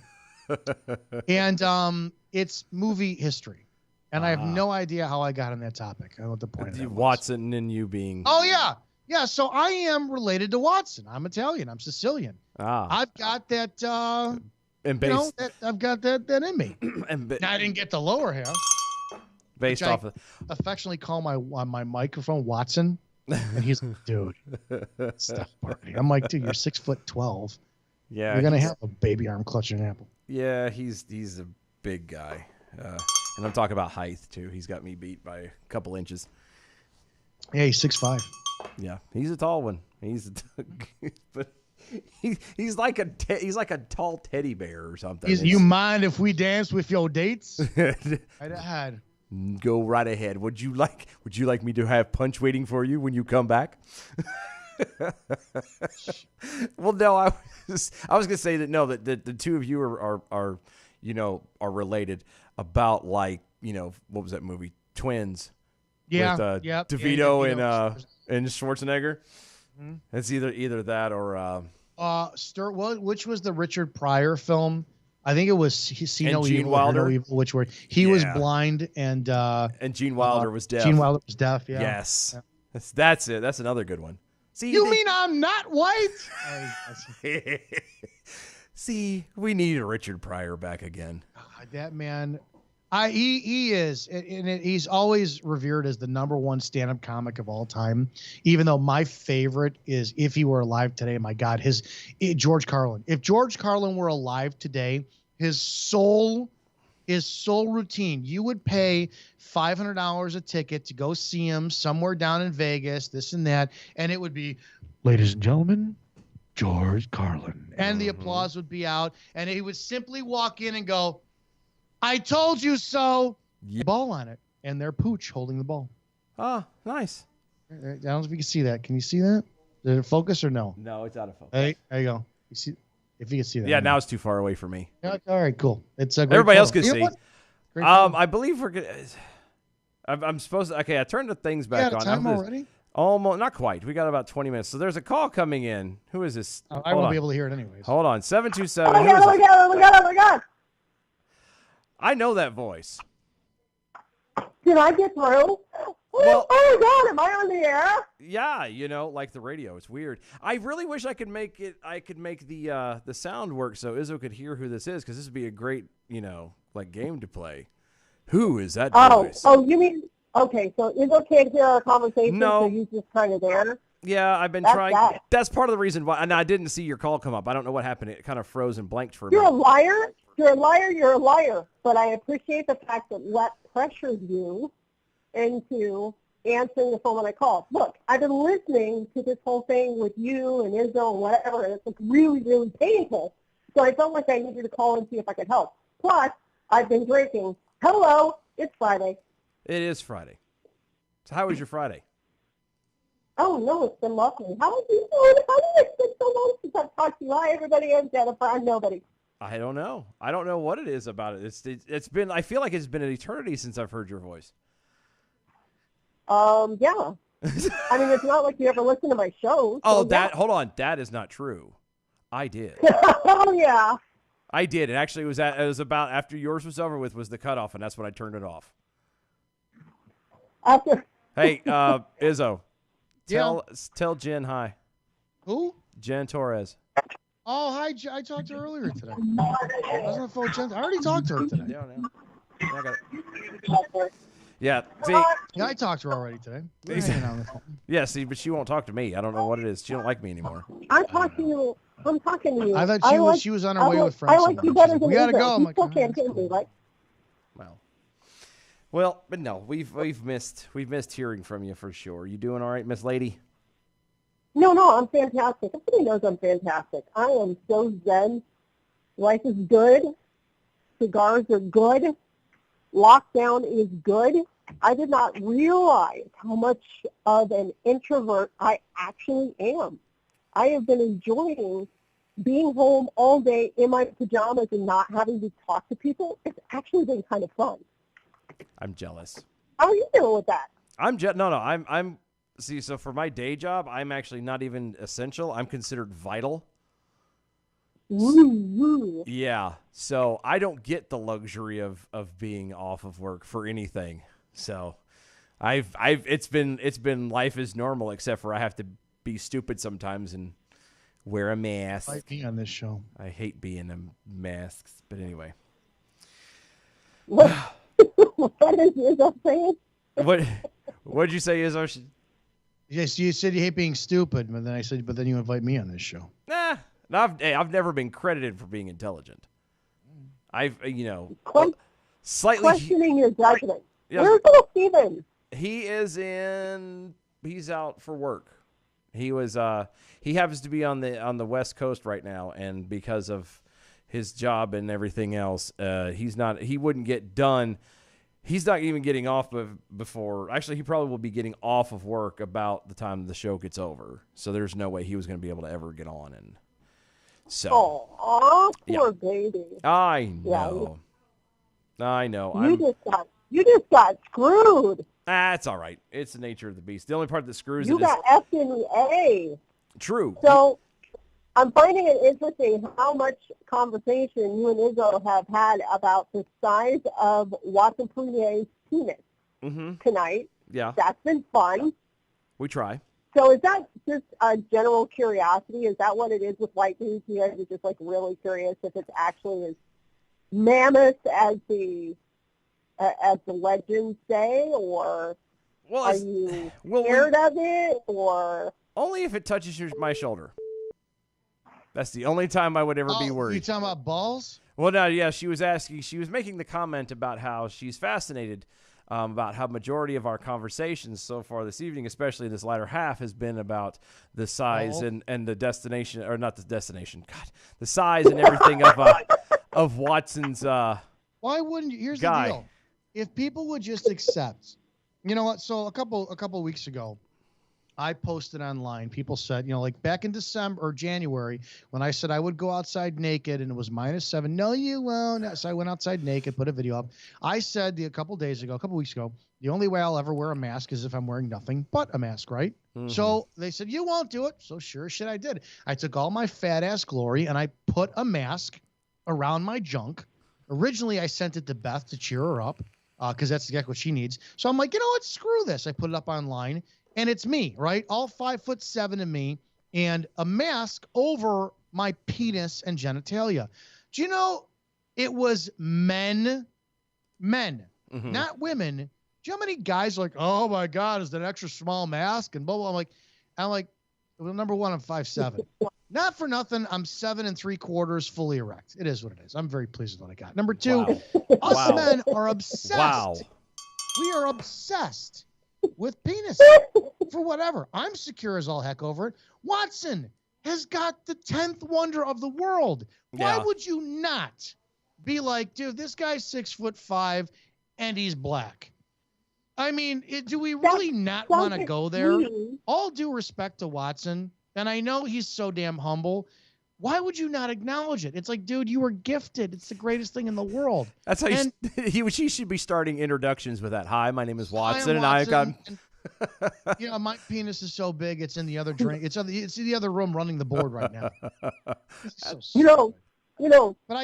J: And it's movie history. And I have no idea how I got on that topic. I don't know what the point of that was.
I: Watson and you being...
J: Oh, yeah. Yeah, so I am related to Watson. I'm Italian. I'm Sicilian. I've got that, I've got that in me. Now, I didn't get the lower half.
I: Based off of...
J: affectionately call my microphone Watson. And he's like, dude, stop party. I'm like, dude, you're 6'12".
I: Yeah.
J: You're going to have a baby arm clutching an apple.
I: Yeah, he's a big guy. And I'm talking about height, too. He's got me beat by a couple inches.
J: Yeah, he's 6'5".
I: Yeah, he's a tall one. But he's like a tall teddy bear or something.
J: You mind if we dance with your dates? Right ahead.
I: Go right ahead. Would you like me to have punch waiting for you when you come back? Well, no, I was gonna say that no, that the two of you are related about what was that movie? Twins.
J: Yeah.
I: With DeVito and Schwarzenegger. Mm-hmm. It's either that or
J: which was the Richard Pryor film? I think it was See No
I: Gene
J: Evil,
I: Wilder.
J: No Evil, which were he was blind and
I: Gene Wilder was deaf.
J: Gene Wilder was deaf. Yeah.
I: Yes.
J: Yeah.
I: That's it. That's another good one. See,
J: you mean I'm not white?
I: See, we need a Richard Pryor back again.
J: That man, he is, and he's always revered as the #1 stand-up comic of all time. Even though my favorite is, if he were alive today, my God, George Carlin. If George Carlin were alive today, his soul routine, you would pay $500 a ticket to go see him somewhere down in Vegas, this and that, and it would be, ladies and gentlemen, George Carlin. And the applause would be out, and he would simply walk in and go, I told you so. Yeah. Ball on it, and they're Pooch holding the ball.
I: Oh, nice.
J: I don't know if you can see that. Can you see that? Did it focus or no?
I: No, it's out of focus.
J: Hey, there you go. You see, if you can see that.
I: Yeah, now it's too far away for me.
J: Yeah, all right, cool. It's a great
I: everybody
J: photo.
I: else can see. I believe we're good. I'm supposed to. Okay, I turned the things back on.
J: Time already?
I: Almost, not quite. We got about 20 minutes. So there's a call coming in. Who is this?
J: I won't be able to hear it anyways.
I: Hold on. 727.
M: Oh my God.
I: I know that voice.
M: Did I get through?
I: Well,
M: oh my God, am I on the air?
I: Yeah, like the radio. It's weird. I really wish I could make it. I could make the sound work so Izzo could hear who this is, because this would be a great, game to play. Who is that voice?
M: Oh, you mean okay? So Izzo can't hear our conversation.
I: No,
M: so he's just kind of there.
I: Yeah, I've been trying. That's part of the reason why. And I didn't see your call come up. I don't know what happened. It kind of froze and blanked for a minute.
M: You're a liar. You're a liar. You're a liar. But I appreciate the fact that Let pressured you into answering the phone when I called. Look, I've been listening to this whole thing with you and Izzo and whatever, and it's really, really painful. So I felt like I needed to call and see if I could help. Plus, I've been drinking. Hello, it's Friday.
I: It is Friday. So how was your Friday?
M: Oh, no, it's been lovely. How are you doing? How did it been so long since I've talked to you? Hi, everybody. I'm Jennifer. I'm nobody.
I: I don't know. I don't know what it is about it. It's been. I feel like it's been an eternity since I've heard your voice.
M: Yeah. I mean, it's not like you ever listen to my shows.
I: So hold on. That is not true. I did.
M: Oh, yeah.
I: I did. It actually was about after yours was over with was the cutoff, and that's when I turned it off. Hey, Izzo. Tell Jen hi.
J: Who?
I: Jen Torres.
J: Oh, hi. I talked to her earlier today. I was on the phone. I already talked to her today.
I: Yeah, no. I got it. Yeah. See.
J: Yeah, I talked to her already today. We're hanging out on the phone.
I: Yeah. See, but she won't talk to me. I don't know what it is. She don't like me anymore.
M: I'm talking to you.
J: I thought she was on her way with friends.
M: I like you better than
J: we gotta go.
M: You still can't hear me, right?
I: Well, but no, we've missed hearing from you for sure. You doing all right, Miss Lady?
M: No, I'm fantastic. Everybody knows I'm fantastic. I am so zen. Life is good. Cigars are good. lockdown is good. I did not realize how much of an introvert I actually am. I have been enjoying being home all day in my pajamas and not having to talk to people. It's actually been kind of fun.
I: I'm jealous.
M: How are you doing with that?
I: I'm see, so for my day job, I'm actually not even essential. I'm considered vital.
M: Woo.
I: Yeah. So I don't get the luxury of being off of work for anything. So it's been life as normal, except for I have to be stupid sometimes and wear a mask.
J: Might be on this show.
I: I hate being in masks, but anyway.
M: What is Izzo saying?
I: What'd you say, Izzo?
J: Yes, you said you hate being stupid, but then I said, but then you invite me on this show.
I: Nah, I've never been credited for being intelligent. I've slightly
M: questioning your judgment.
I: Yeah,
M: Where's little Steven?
I: He's out for work. He happens to be on the West Coast right now, and because of his job and everything else, he wouldn't get done. He's not even getting off before. Actually, he probably will be getting off of work about the time the show gets over. So there's no way he was going to be able to ever get on. And so,
M: poor baby.
I: I know. Yeah, I know.
M: You just got screwed.
I: It's all right. It's the nature of the beast. The only part that screws
M: you
I: it is
M: got F in the A.
I: True.
M: So I'm finding it interesting how much conversation you and Izzo have had about the size of Watson Poonier's penis tonight.
I: Yeah.
M: That's been fun.
I: We try.
M: So is that just a general curiosity? Is that what it is with white dudes? You guys are just like really curious if it's actually as mammoth as the legends say, or are you scared of it, or
I: only if it touches my shoulder. That's the only time I would ever be worried.
J: You talking about balls?
I: Well, no, yeah, she was making the comment about how she's fascinated about how majority of our conversations so far this evening, especially this latter half, has been about the size and the destination, or not the destination, the size and everything of Watson's
J: Why wouldn't you? Here's
I: guy.
J: the deal. If people would just accept, you know what? So a couple weeks ago, I posted online. People said, like back in December or January, when I said I would go outside naked and it was -7. No, you won't. So I went outside naked, put a video up. I said a couple weeks ago, the only way I'll ever wear a mask is if I'm wearing nothing but a mask, right? Mm-hmm. So they said, you won't do it. So sure as shit I did. I took all my fat ass glory and I put a mask around my junk. Originally, I sent it to Beth to cheer her up because that's exactly what she needs. So I'm like, you know what? Screw this. I put it up online. And it's me, right? All 5'7" of me, and a mask over my penis and genitalia. Do you know it was men, not women? Do you know how many guys are like, oh my God, is that an extra small mask? And blah, blah. I'm like, well, number one, I'm 5'7". Not for nothing, I'm 7 3/4 fully erect. It is what it is. I'm very pleased with what I got. Number two, us men are obsessed.
I: Wow.
J: We are obsessed with penis for whatever. I'm secure as all heck over it. Watson has got the 10th wonder of the world. Why would you not be like, dude, this guy's 6'5" and he's black? I mean, do we really not want to go there? All due respect to Watson, and I know he's so damn humble. Why would you not acknowledge it? It's like, dude, you were gifted. It's the greatest thing in the world.
I: That's how he should be starting introductions with that. Hi, my name is Watson, and I've got.
J: My penis is so big, it's in the other drink. It's in the other room running the board right now.
M: But
J: I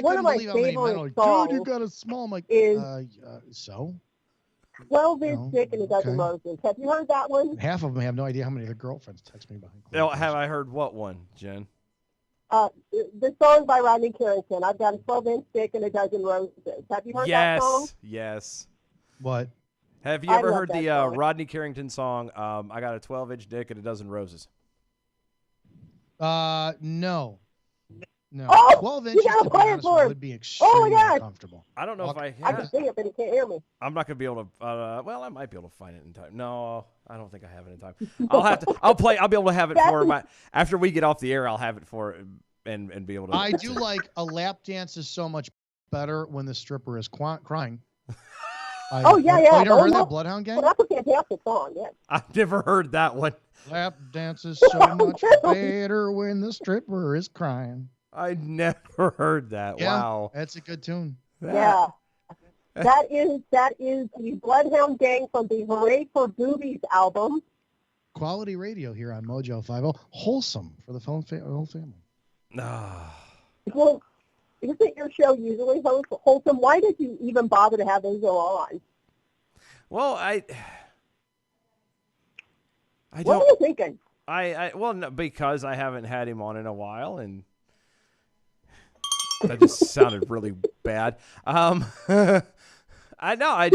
M: one
J: couldn't
M: of my
J: believe how many men are like,
M: songs
J: dude, you got a small. I'm like, so?
M: 12-inch dick and a dozen roses. Have you heard that one?
J: Half of them have no idea how many of their girlfriends text me behind.
I: Have I heard what one, Jen?
M: The song by Rodney Carrington. I've got a 12-inch dick and a dozen roses. Have you heard that song?
I: Yes.
J: What?
I: Have you ever heard the Rodney Carrington song, I got a 12-inch dick and a dozen roses?
J: No. No.
M: Oh,
J: 12 inches
M: you gotta play it for him.
J: Would be extremely uncomfortable.
I: I don't know if I
M: can sing it, but he can't hear me.
I: I'm not going to be able to, I might be able to find it in time. No, I don't think I have it in time. I'll be able to have it for after we get off the air, I'll have it for and be able to.
J: I do like a lap dance is so much better when the stripper is crying.
M: Oh, yeah.
J: You never heard that Bloodhound Gang?
M: Well, that's a fantastic song, yeah.
I: I've never heard that one.
J: Lap dances so much better when the stripper is crying.
I: I never heard that.
J: Yeah,
I: Wow.
J: that's a good tune.
M: Yeah. That is the Bloodhound Gang from the Hooray for Boobies album.
J: Quality radio here on Mojo 50. Wholesome for the whole family.
M: Well, isn't your show usually wholesome? Why did you even bother to have Izzo on?
I: Well, I
M: What
I: don't.
M: are you thinking?
I: Well, no, because I haven't had him on in a while, and that just sounded really bad. I know.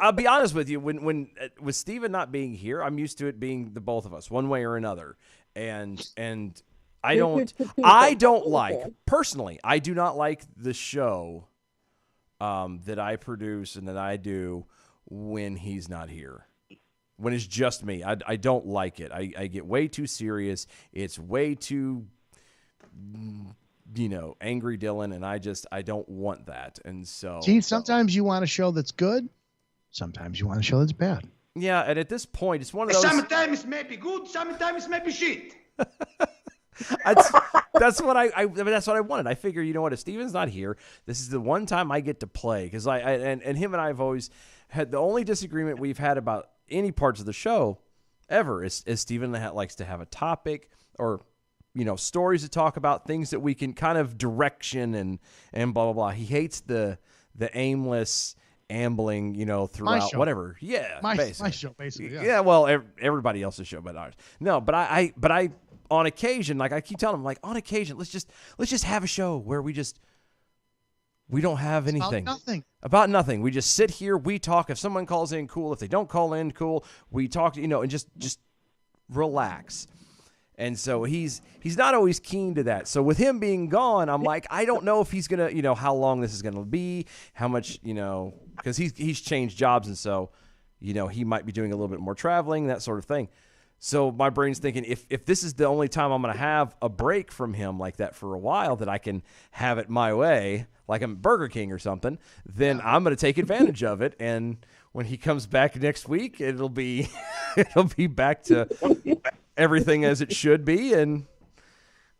I: I'll be honest with you. When with Steven not being here, I'm used to it being the both of us, one way or another, and I don't like personally. I do not like the show that I produce and that I do when he's not here. When it's just me, I don't like it. I get way too serious. It's way too, angry Dylan, and I don't want that. And so,
J: sometimes you want a show that's good. Sometimes you want a show that's bad.
I: Yeah, and at this point, it's one of those.
A: Sometimes it may be good, sometimes it may be shit.
I: That's what that's what I wanted. I figure, you know what? If Steven's not here, this is the one time I get to play because and him and I have always had the only disagreement we've had about any parts of the show ever is Steven likes to have a topic or stories to talk about, things that we can kind of direction and blah blah blah. He hates the aimless ambling, throughout whatever. Yeah,
J: my show basically. Yeah.
I: Yeah, well, everybody else's show but ours. No, but I on occasion, like I keep telling him, like on occasion, let's just have a show where we don't have anything. About nothing. We just sit here, we talk. If someone calls in, cool. If they don't call in, cool. We talk, and just relax. And so he's not always keen to that. So with him being gone, I'm like, I don't know if he's going to, how long this is going to be, how much, because he's changed jobs. And so, he might be doing a little bit more traveling, that sort of thing. So my brain's thinking, if this is the only time I'm going to have a break from him like that for a while, that I can have it my way, like I'm Burger King or something, then I'm going to take advantage of it. And when he comes back next week, it'll be back to everything as it should be. And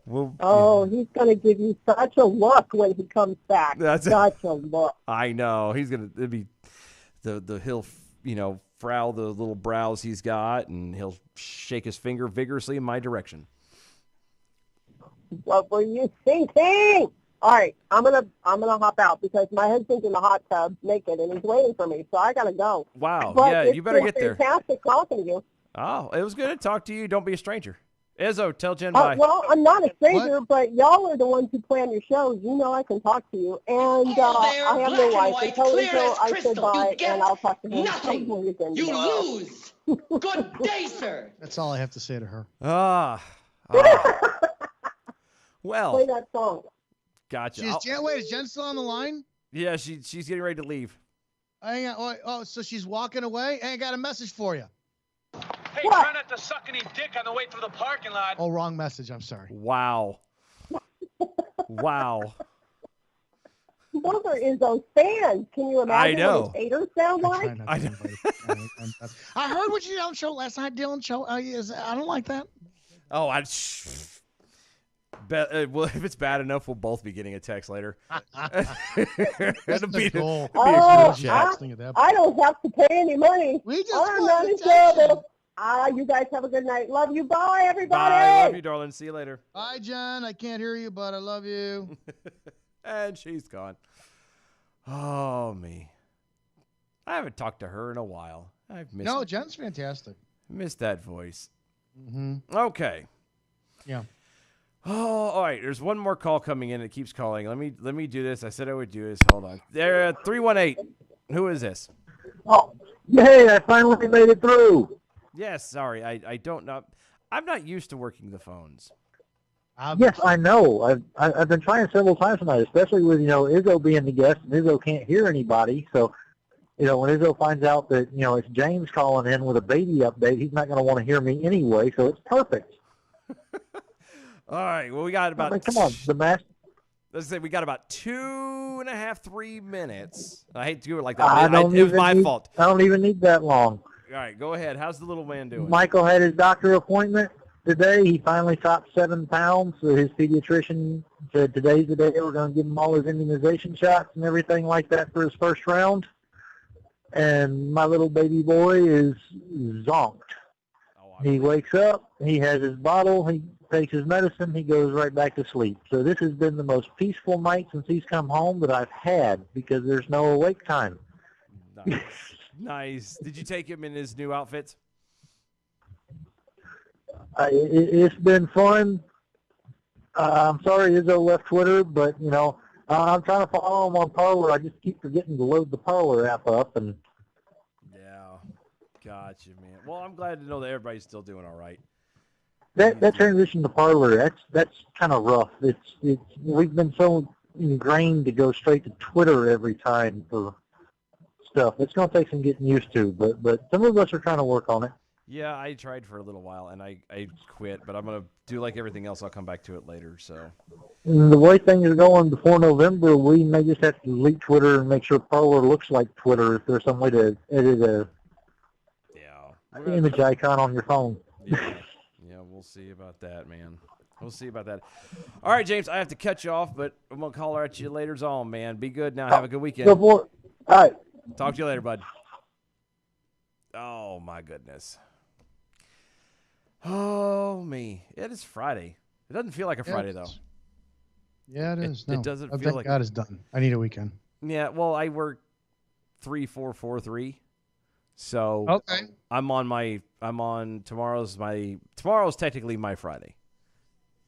I: we'll.
M: He's going to give you such a look when he comes back. Such a look.
I: I know it'll be he'll frown the little brows he's got, and he'll shake his finger vigorously in my direction.
M: What were you thinking? All right, I'm gonna hop out because my husband's in the hot tub naked and he's waiting for me, so I gotta go.
I: Wow,
M: but
I: yeah, you better get there.
M: Fantastic talking to you.
I: Oh, it was good to talk to you. Don't be a stranger. Izzo, tell Jen bye.
M: Well, I'm not a stranger, but y'all are the ones who plan your shows. You know I can talk to you. And I have no wife. And tell Izzo I said bye, and I'll talk to him.
E: Nothing. You lose. Good day, sir.
J: That's all I have to say to her.
I: Well.
M: Play that song.
I: Gotcha.
J: Wait, is Jen still on the line?
I: Yeah, she's getting ready to leave.
J: Hang on. Oh, so she's walking away? Hey, I got a message for you.
A: Hey, try not to suck any dick on the way through the parking lot.
J: Oh, wrong message. I'm sorry.
I: Wow. Wow.
M: Those are Izzo's fans. Can you imagine what his haters sound like?
J: I heard what you don't show last night, Dylan. I don't like that.
I: Oh, well, if it's bad enough, we'll both be getting a text later.
J: It'll be cool.
M: I don't have to pay any money.
J: We just
M: I'm not in trouble. You guys have a good night. Love you. Bye, everybody.
I: Bye. Love you, darling. See you later.
J: Bye, Jen. I can't hear you, but I love you.
I: And she's gone. Oh, me. I haven't talked to her in a while.
J: No, Jen's fantastic.
I: Missed that voice.
J: Mm-hmm.
I: Okay.
J: Yeah.
I: Oh, all right. There's one more call coming in. It keeps calling. Let me do this. I said I would do this. Hold on. There, 318. Who is this?
N: Oh, hey! I finally made it through.
I: Yes. Sorry, I don't know. I'm not used to working the phones.
N: Yes, I know. I've been trying several times tonight, especially with Izzo being the guest, and Izzo can't hear anybody. So, when Izzo finds out that it's James calling in with a baby update, he's not going to want to hear me anyway. So it's perfect.
I: All right. Well, we got about.
N: Come on, the master.
I: Let's say we got about 2 2.5, 3 minutes. I hate to do it like that. It was my fault.
N: I don't even need that long.
I: All right, go ahead. How's the little man doing?
N: Michael had his doctor appointment today. He finally topped 7 pounds. So his pediatrician said today's the day we're going to give him all his immunization shots and everything like that for his first round. And my little baby boy is zonked. He wakes up, he has his bottle, he takes his medicine, he goes right back to sleep. So this has been the most peaceful night since he's come home that I've had because there's no awake time.
I: Nice. Nice. Did you take him in his new outfits?
N: It's been fun. I'm sorry Izzo left Twitter, but, I'm trying to follow him on Parler. I just keep forgetting to load the Parler app up. And
I: yeah, gotcha, man. Well, I'm glad to know that everybody's still doing all right.
N: That transition to Parler, that's kind of rough. We've been so ingrained to go straight to Twitter every time for stuff. It's going to take some getting used to, but some of us are trying to work on it.
I: Yeah, I tried for a little while, and I quit, but I'm going to do like everything else. I'll come back to it later. So
N: And the way things are going before November, we may just have to delete Twitter and make sure Parler looks like Twitter if there's some way to edit a image icon on your phone.
I: Yeah, we'll see about that, man. We'll see about that. All right, James, I have to cut you off, but I'm going to call at you later on, man. Be good now. Have a good weekend.
N: All right.
I: Talk to you later, bud. Oh, my goodness. Oh, me. It is Friday. It doesn't feel like a Friday, though.
J: Yeah, it is.
I: It doesn't feel
J: thank
I: like
J: God it's done. I need a weekend.
I: Yeah, well, I work 3-4-4-3. So
J: okay.
I: Tomorrow's technically my Friday.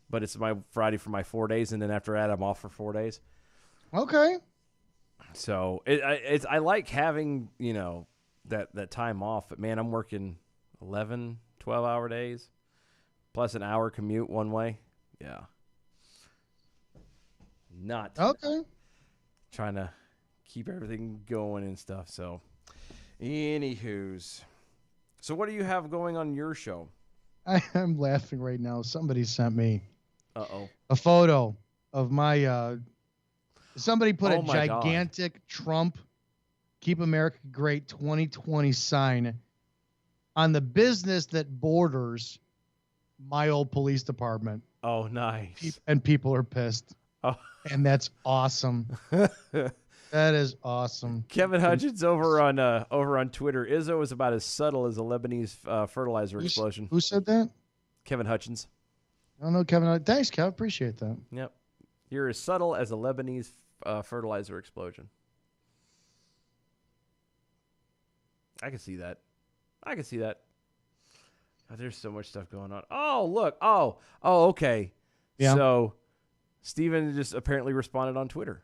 I: But it's my Friday for my 4 days, and then after that I'm off for 4 days.
J: Okay.
I: So I like having, that time off, but man, I'm working 11, 12-hour days plus an hour commute one way. Yeah. Not
J: okay.
I: Trying to keep everything going and stuff. So, anywho's. So, what do you have going on your show?
J: I'm laughing right now. Somebody sent me
I: a
J: photo of my. Somebody put a gigantic
I: God.
J: Trump "Keep America Great" 2020 sign on the business that borders my old police department.
I: Oh, nice.
J: And people are pissed.
I: Oh.
J: And that's awesome. That is awesome.
I: Kevin Hutchins over on Twitter. Izzo is about as subtle as a Lebanese fertilizer explosion.
J: Who said that?
I: Kevin Hutchins.
J: I don't know, Kevin. Thanks, Kev. Appreciate that.
I: Yep. You're as subtle as a Lebanese fertilizer explosion. I can see that. Oh, there's so much stuff going on. Oh, look. Oh, okay.
J: Yeah.
I: So, Steven just apparently responded on Twitter.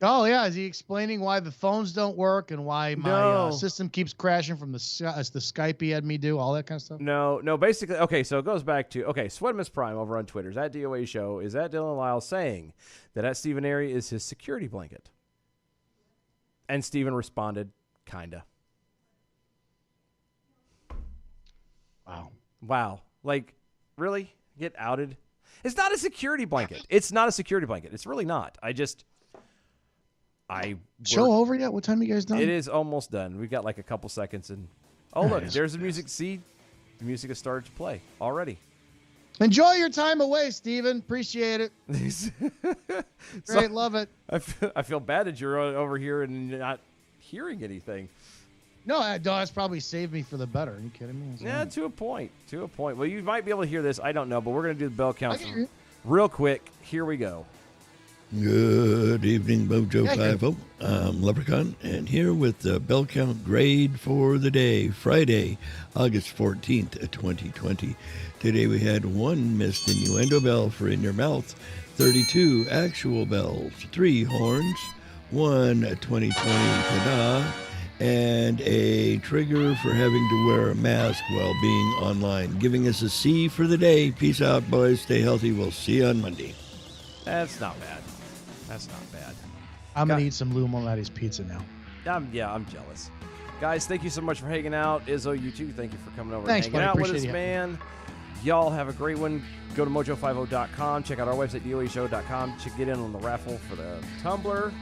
J: Oh, yeah. Is he explaining why the phones don't work and why my system keeps crashing from the Skype he had me do, all that kind of stuff?
I: No. Basically, okay, so it goes back to, Sweatmas Prime over on Twitter. Is that DOA show? Is that Dylan Lyle saying that Stephen Airy is his security blanket? And Steven responded, kinda. Wow. Like, really? Get outed? It's not a security blanket. It's really not.
J: Show over yet? What time are you guys done?
I: It is almost done. We've got like a couple seconds. And look, there's the music. See, the music has started to play already.
J: Enjoy your time away, Steven. Appreciate it. Great, love it.
I: I feel bad that you're over here and not hearing anything.
J: No, that's probably saved me for the better. Are you kidding me?
I: Yeah, to a point. Well, you might be able to hear this. I don't know, but we're going to do the bell count real quick. Here we go.
O: Good evening, Mojo 50. I'm Leprechaun, and here with the bell count grade for the day, Friday, August 14th, 2020. Today we had 1 missed innuendo bell for In Your Mouth, 32 actual bells, 3 horns, 1 2020 ta-da, and a trigger for having to wear a mask while being online, giving us a C for the day. Peace out, boys. Stay healthy. We'll see you on Monday.
I: That's not bad.
J: I'm going to eat some Lou Moletti's pizza now.
I: I'm jealous. Guys, thank you so much for hanging out. Izzo, you too. Thank you for coming over
J: and
I: hanging out with us,
J: you.
I: man. Y'all have a great one. Go to mojo50.com. Check out our website, doashow.com. Get in on the raffle for the tumbler.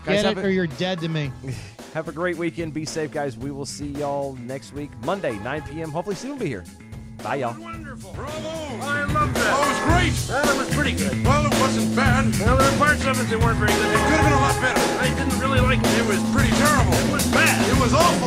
J: Get it or you're dead to me.
I: Have a great weekend. Be safe, guys. We will see y'all next week, Monday, 9 p.m. Hopefully soon we'll be here. Bye, y'all.
A: Wonderful. Bravo. I loved that. Oh, it was great.
P: Well, it was pretty good.
A: Well, it wasn't bad.
P: Well, there were parts of it that weren't very good.
A: It could have been a lot better.
P: I didn't really like it.
A: It was pretty terrible.
P: It was bad.
A: It was awful.